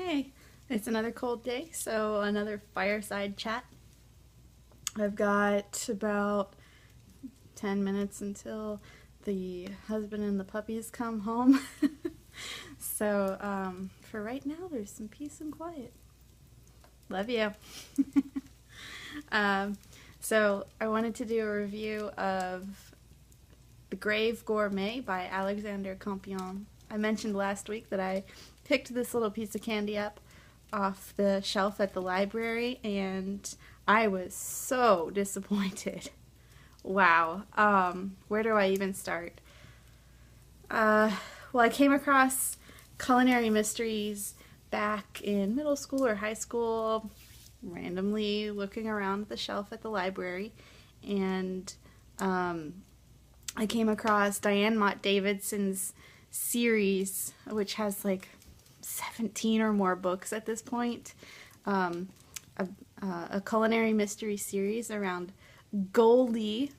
Hey, it's another cold day, so another fireside chat. I've got about 10 minutes until the husband and the puppies come home. So, for right now, there's some peace and quiet. Love you. So, I wanted to do a review of The Grave Gourmet by Alexander Campion. I mentioned last week that I picked this little piece of candy up off the shelf at the library, and I was so disappointed. Wow. Where do I even start? Well, I came across Culinary Mysteries back in middle school or high school, randomly looking around the shelf at the library, and I came across Diane Mott Davidson's series, which has like 17 or more books at this point, a culinary mystery series around Goldie,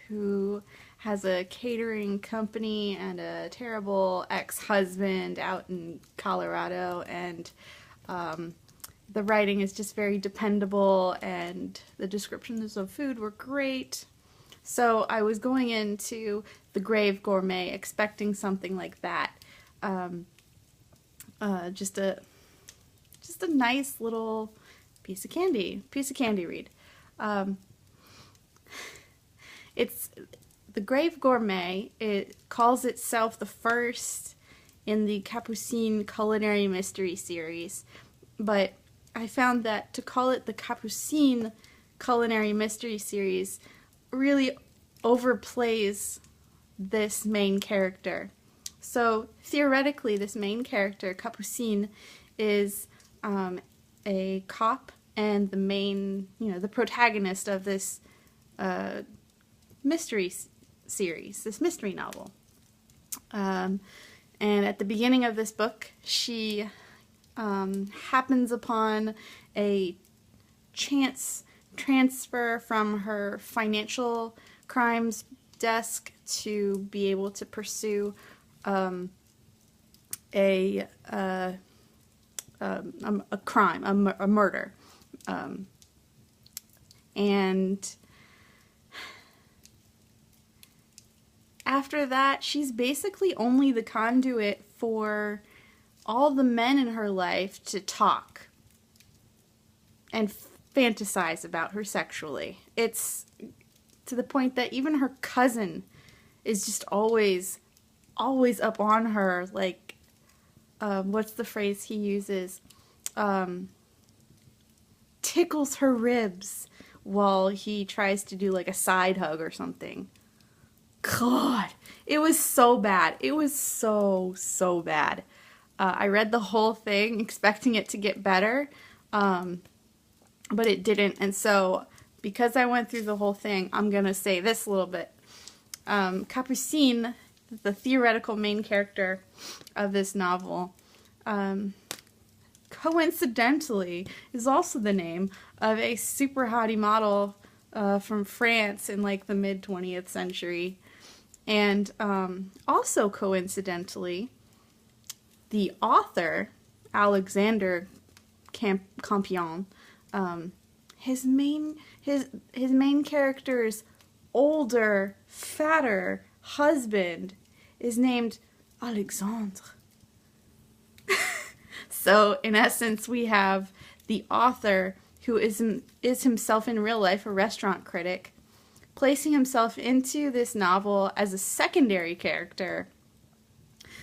who has a catering company and a terrible ex-husband out in Colorado, and the writing is just very dependable, and the descriptions of food were great. So I was going into The Grave Gourmet expecting something like that. Just a nice little piece of candy read. It's The Grave Gourmet. It calls itself the first in the Capucine Culinary Mystery series, but I found that to call it the Capucine Culinary Mystery series really overplays this main character. So theoretically, this main character, Capucine, is a cop and the main, the protagonist of this mystery series, this mystery novel. And at the beginning of this book, she happens upon a chance transfer from her financial crimes desk to be able to pursue a crime, a murder. And after that, she's basically only the conduit for all the men in her life to talk and fantasize about her sexually. It's to the point that even her cousin is just always up on her, like, what's the phrase he uses? Tickles her ribs while he tries to do like a side hug or something. God, it was so bad. It was so bad. I read the whole thing expecting it to get better, but it didn't. And so, because I went through the whole thing, I'm going to say this a little bit. Capucine, the theoretical main character of this novel, coincidentally, is also the name of a super hottie model from France in like the mid-20th century. And also coincidentally, the author, Alexander Campion, his main character's older, fatter husband is named Alexandre. So, in essence, we have the author, who is himself in real life a restaurant critic, placing himself into this novel as a secondary character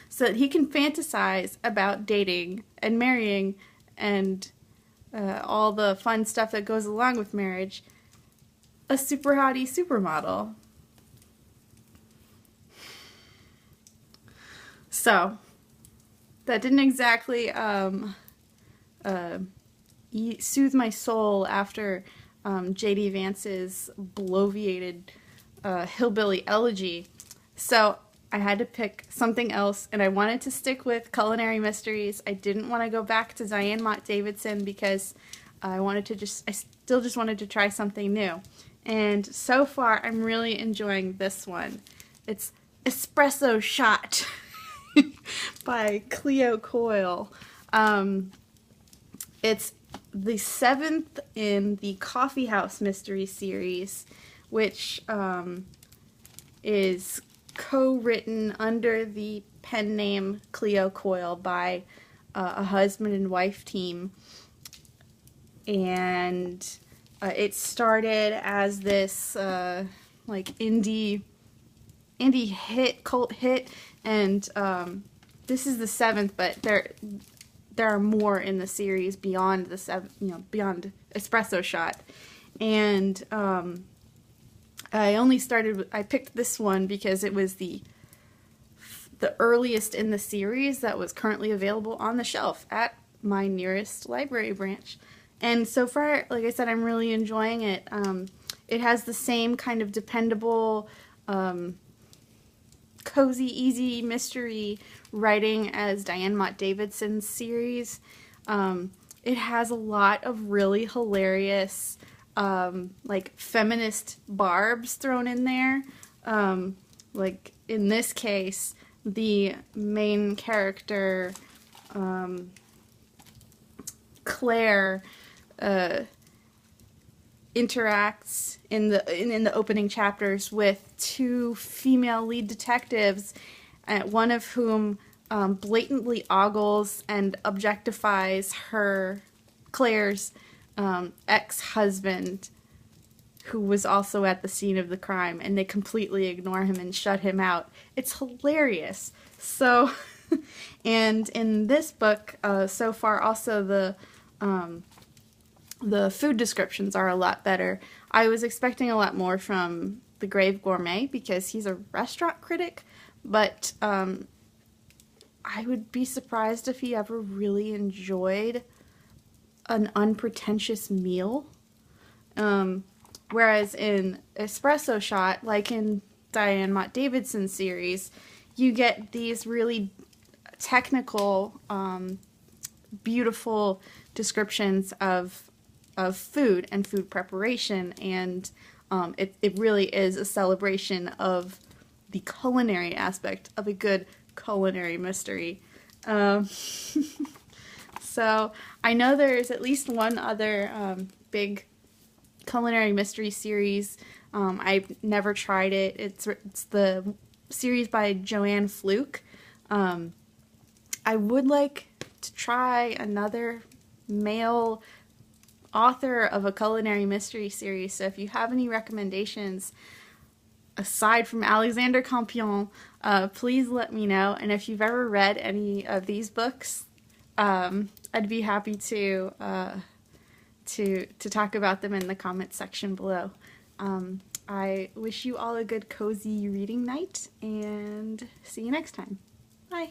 so that he can fantasize about dating and marrying and all the fun stuff that goes along with marriage, a super hottie supermodel. So, that didn't exactly soothe my soul after J.D. Vance's bloviated hillbilly elegy. So I had to pick something else, and I wanted to stick with culinary mysteries. I didn't want to go back to Diane Mott Davidson because I still just wanted to try something new. And so far, I'm really enjoying this one. It's Espresso Shot by Cleo Coyle. It's the 7th in the Coffeehouse Mystery series, which is co-written under the pen name Cleo Coyle by a husband and wife team. And it started as this like indie hit, cult hit, and this is the 7th, but there are more in the series beyond the 7th, beyond Espresso Shot. And I picked this one because it was the earliest in the series that was currently available on the shelf at my nearest library branch. And so far, like I said, I'm really enjoying it. It has the same kind of dependable, cozy, easy mystery writing as Diane Mott Davidson's series. It has a lot of really hilarious, like feminist barbs thrown in there. Like in this case, the main character, Claire, interacts in the opening chapters with 2 female lead detectives, one of whom blatantly ogles and objectifies Claire's ex-husband, who was also at the scene of the crime, and they completely ignore him and shut him out. It's hilarious. So, and in this book, so far, also the food descriptions are a lot better. I was expecting a lot more from the Grave Gourmet because he's a restaurant critic, but I would be surprised if he ever really enjoyed an unpretentious meal. Whereas in Espresso Shot, like in Diane Mott Davidson's series, you get these really technical, beautiful descriptions of food and food preparation, and it really is a celebration of the culinary aspect of a good culinary mystery. So I know there's at least one other big culinary mystery series. I've never tried it. It's the series by Joanne Fluke. I would like to try another male author of a culinary mystery series, so if you have any recommendations aside from Alexander Campion, please let me know. And if you've ever read any of these books, I'd be happy to talk about them in the comments section below. I wish you all a good cozy reading night, and see you next time. Bye.